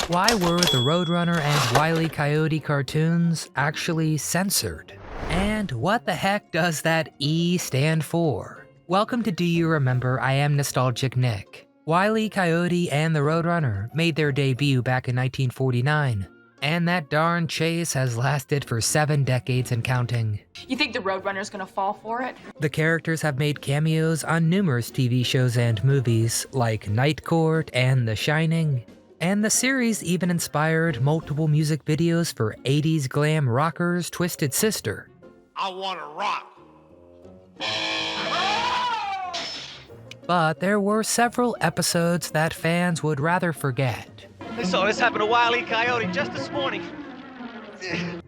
Why were the Roadrunner and Wile E. Coyote cartoons actually censored? And what the heck does that E stand for? Welcome to Do You Remember? I am Nostalgic Nick. Wile E. Coyote and the Roadrunner made their debut back in 1949. And that darn chase has lasted for 7 decades and counting. You think the Roadrunner's gonna fall for it? The characters have made cameos on numerous TV shows and movies, like Night Court and The Shining. And the series even inspired multiple music videos for 80s glam rockers Twisted Sister. I wanna rock. But there were several episodes that fans would rather forget. They saw this happen to Wile E. Coyote just this morning.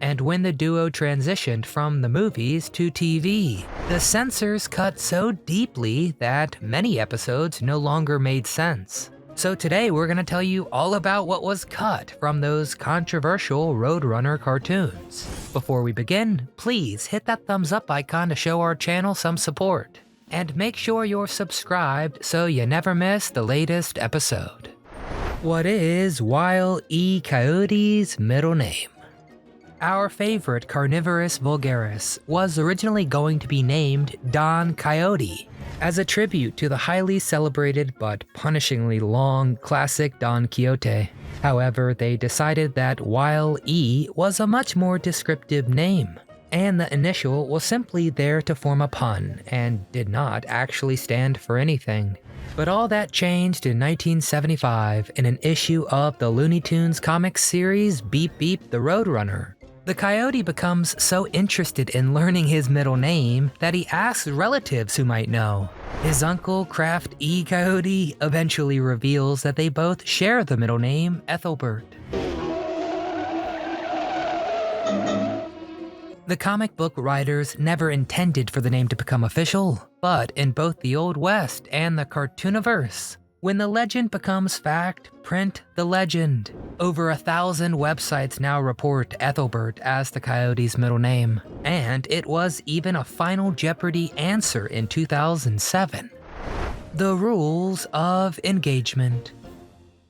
And when the duo transitioned from the movies to TV, the censors cut so deeply that many episodes no longer made sense. So today we're gonna tell you all about what was cut from those controversial Roadrunner cartoons. Before we begin, please hit that thumbs up icon to show our channel some support. And make sure you're subscribed so you never miss the latest episode. What is Wile E. Coyote's middle name? Our favorite carnivorous vulgaris was originally going to be named Don Coyote, as a tribute to the highly celebrated but punishingly long classic Don Quixote. However, they decided that Wile E was a much more descriptive name, and the initial was simply there to form a pun and did not actually stand for anything. But all that changed in 1975 in an issue of the Looney Tunes comics series Beep Beep the Roadrunner. The Coyote becomes so interested in learning his middle name that he asks relatives who might know. His uncle, Kraft E. Coyote, eventually reveals that they both share the middle name Ethelbert. The comic book writers never intended for the name to become official, but in both the Old West and the Cartooniverse, when the legend becomes fact, print the legend. Over 1,000 websites now report Ethelbert as the Coyote's middle name, and it was even a Final Jeopardy answer in 2007. The Rules of Engagement.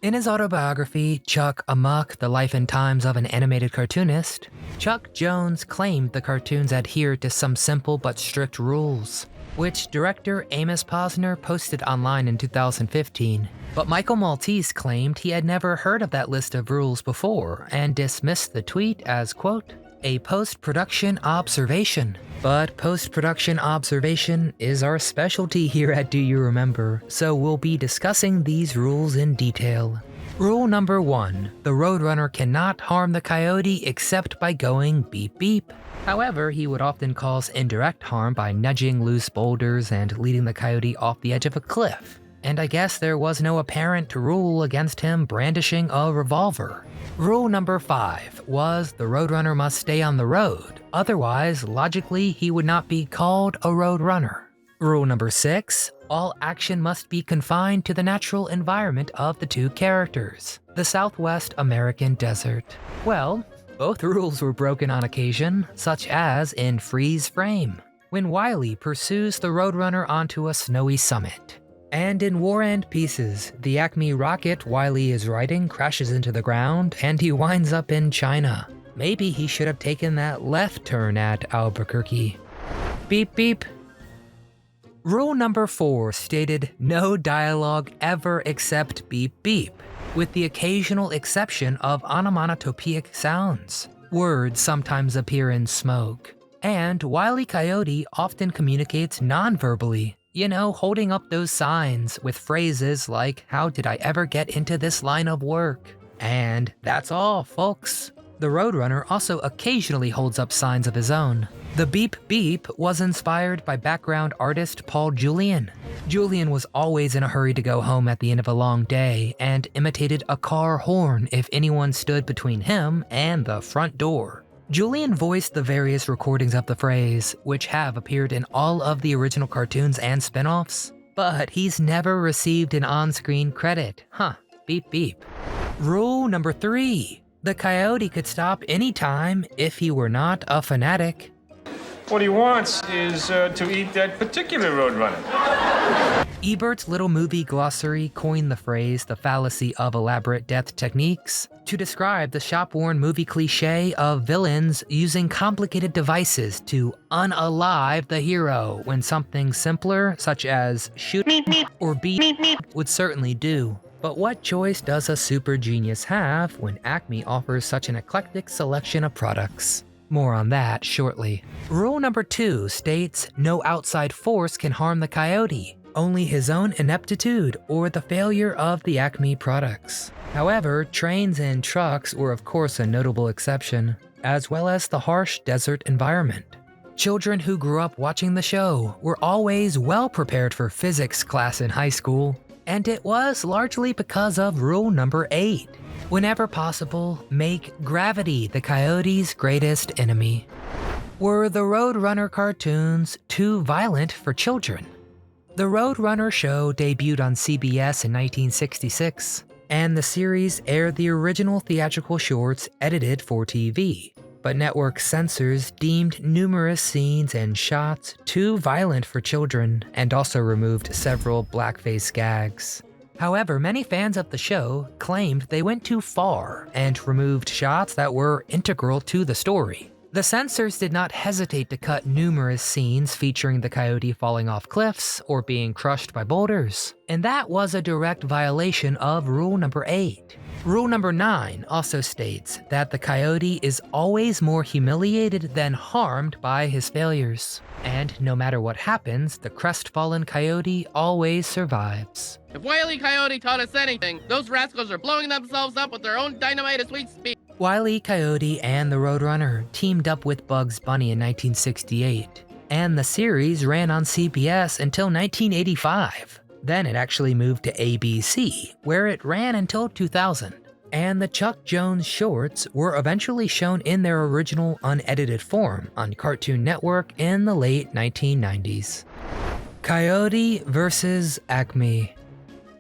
In his autobiography, Chuck Amok, The Life and Times of an Animated Cartoonist, Chuck Jones claimed the cartoons adhered to some simple but strict rules, which director Amos Posner posted online in 2015. But Michael Maltese claimed he had never heard of that list of rules before and dismissed the tweet as, quote, a post-production observation. But post-production observation is our specialty here at Do You Remember, so we'll be discussing these rules in detail. Rule number 1, the Roadrunner cannot harm the Coyote except by going beep beep. However, he would often cause indirect harm by nudging loose boulders and leading the Coyote off the edge of a cliff. And I guess there was no apparent rule against him brandishing a revolver. Rule number 5 was the Roadrunner must stay on the road, otherwise, logically, he would not be called a Roadrunner. Rule number 6, all action must be confined to the natural environment of the two characters, the Southwest American desert. Well, both rules were broken on occasion, such as in Freeze Frame, when Wile pursues the Roadrunner onto a snowy summit. And in War and Pieces, the Acme rocket Wile is riding crashes into the ground and he winds up in China. Maybe he should have taken that left turn at Albuquerque. Beep beep. Rule number 4 stated no dialogue ever except beep beep, with the occasional exception of onomatopoeic sounds. Words sometimes appear in smoke. And Wile E. Coyote often communicates non-verbally. You know, holding up those signs with phrases like, how did I ever get into this line of work? And that's all, folks. The Roadrunner also occasionally holds up signs of his own. The beep beep was inspired by background artist Paul Julian. Julian was always in a hurry to go home at the end of a long day and imitated a car horn if anyone stood between him and the front door. Julian voiced the various recordings of the phrase, which have appeared in all of the original cartoons and spin-offs, but he's never received an on-screen credit. Huh, beep beep. Rule number 3, the Coyote could stop anytime if he were not a fanatic. What he wants is to eat that particular Roadrunner. Ebert's Little Movie Glossary coined the phrase the fallacy of elaborate death techniques to describe the shop-worn movie cliche of villains using complicated devices to unalive the hero when something simpler, such as shoot or beat, would certainly do. But what choice does a super genius have when Acme offers such an eclectic selection of products? More on that shortly. Rule number 2 states no outside force can harm the coyote, only his own ineptitude or the failure of the Acme products. However, trains and trucks were of course a notable exception, as well as the harsh desert environment. Children who grew up watching the show were always well prepared for physics class in high school, and it was largely because of rule number 8. Whenever possible, make gravity the coyote's greatest enemy. Were the Roadrunner cartoons too violent for children? The Roadrunner show debuted on CBS in 1966, and the series aired the original theatrical shorts edited for TV. But network censors deemed numerous scenes and shots too violent for children and also removed several blackface gags. However, many fans of the show claimed they went too far and removed shots that were integral to the story. The censors did not hesitate to cut numerous scenes featuring the coyote falling off cliffs or being crushed by boulders, and that was a direct violation of rule number 8. Rule number 9 also states that the coyote is always more humiliated than harmed by his failures. And no matter what happens, the crestfallen coyote always survives. If Wile E. Coyote taught us anything, those rascals are blowing themselves up with their own dynamite at sweet speed. Wile E. Coyote and the Roadrunner teamed up with Bugs Bunny in 1968, and the series ran on CBS until 1985. Then it actually moved to ABC, where it ran until 2000. And the Chuck Jones shorts were eventually shown in their original unedited form on Cartoon Network in the late 1990s. Coyote versus Acme.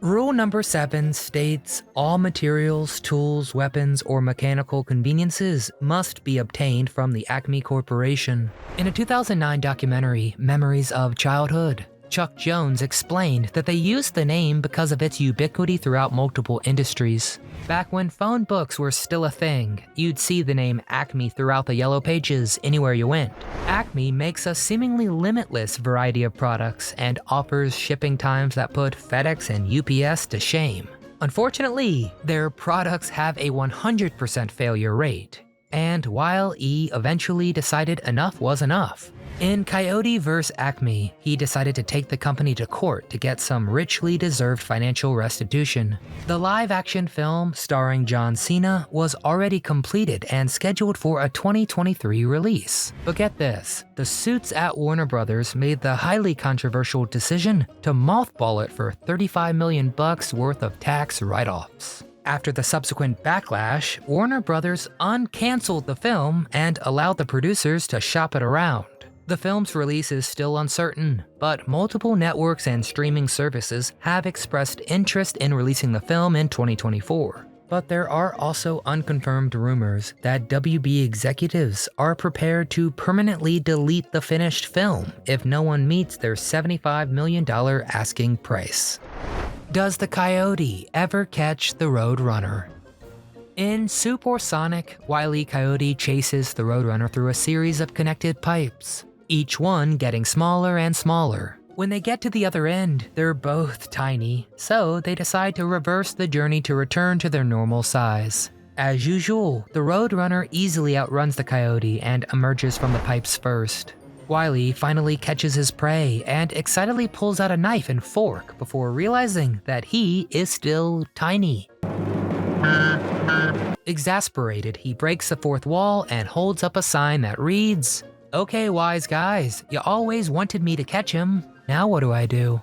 Rule number 7 states all materials, tools, weapons, or mechanical conveniences must be obtained from the Acme Corporation. In a 2009 documentary, Memories of Childhood, Chuck Jones explained that they used the name because of its ubiquity throughout multiple industries. Back when phone books were still a thing, you'd see the name Acme throughout the yellow pages anywhere you went. Acme makes a seemingly limitless variety of products and offers shipping times that put FedEx and UPS to shame. Unfortunately, their products have a 100% failure rate, and Wile E eventually decided enough was enough. In Coyote vs. Acme, he decided to take the company to court to get some richly deserved financial restitution. The live-action film starring John Cena was already completed and scheduled for a 2023 release. But get this, the suits at Warner Brothers made the highly controversial decision to mothball it for $35 million worth of tax write-offs. After the subsequent backlash, Warner Brothers uncanceled the film and allowed the producers to shop it around. The film's release is still uncertain, but multiple networks and streaming services have expressed interest in releasing the film in 2024. But there are also unconfirmed rumors that WB executives are prepared to permanently delete the finished film if no one meets their $75 million asking price. Does the Coyote ever catch the Roadrunner? In Supersonic, Wile E. Coyote chases the Roadrunner through a series of connected pipes, each one getting smaller and smaller. When they get to the other end, they're both tiny, so they decide to reverse the journey to return to their normal size. As usual, the Roadrunner easily outruns the Coyote and emerges from the pipes first. Wile E finally catches his prey and excitedly pulls out a knife and fork before realizing that he is still tiny. Exasperated, he breaks the fourth wall and holds up a sign that reads, "Okay, wise guys, you always wanted me to catch him. Now what do I do?"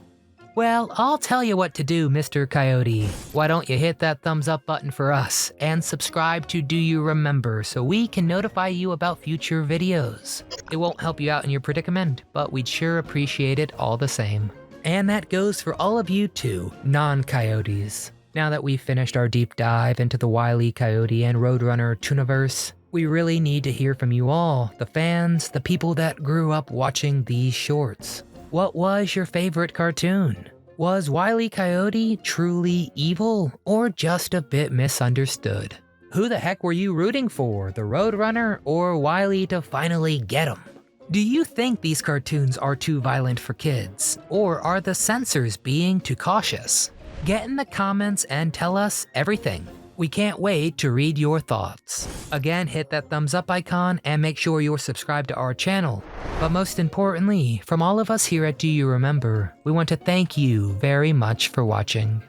Well, I'll tell you what to do, Mr. Coyote. Why don't you hit that thumbs up button for us and subscribe to Do You Remember so we can notify you about future videos. It won't help you out in your predicament, but we'd sure appreciate it all the same. And that goes for all of you too, non-coyotes. Now that we've finished our deep dive into the Wile E. Coyote and Roadrunner Tooniverse, we really need to hear from you all, the fans, the people that grew up watching these shorts. What was your favorite cartoon? Was Wile E. Coyote truly evil or just a bit misunderstood? Who the heck were you rooting for, the Roadrunner or Wile E. to finally get him? Do you think these cartoons are too violent for kids, or are the censors being too cautious? Get in the comments and tell us everything. We can't wait to read your thoughts. Again, hit that thumbs up icon and make sure you're subscribed to our channel. But most importantly, from all of us here at Do You Remember, we want to thank you very much for watching.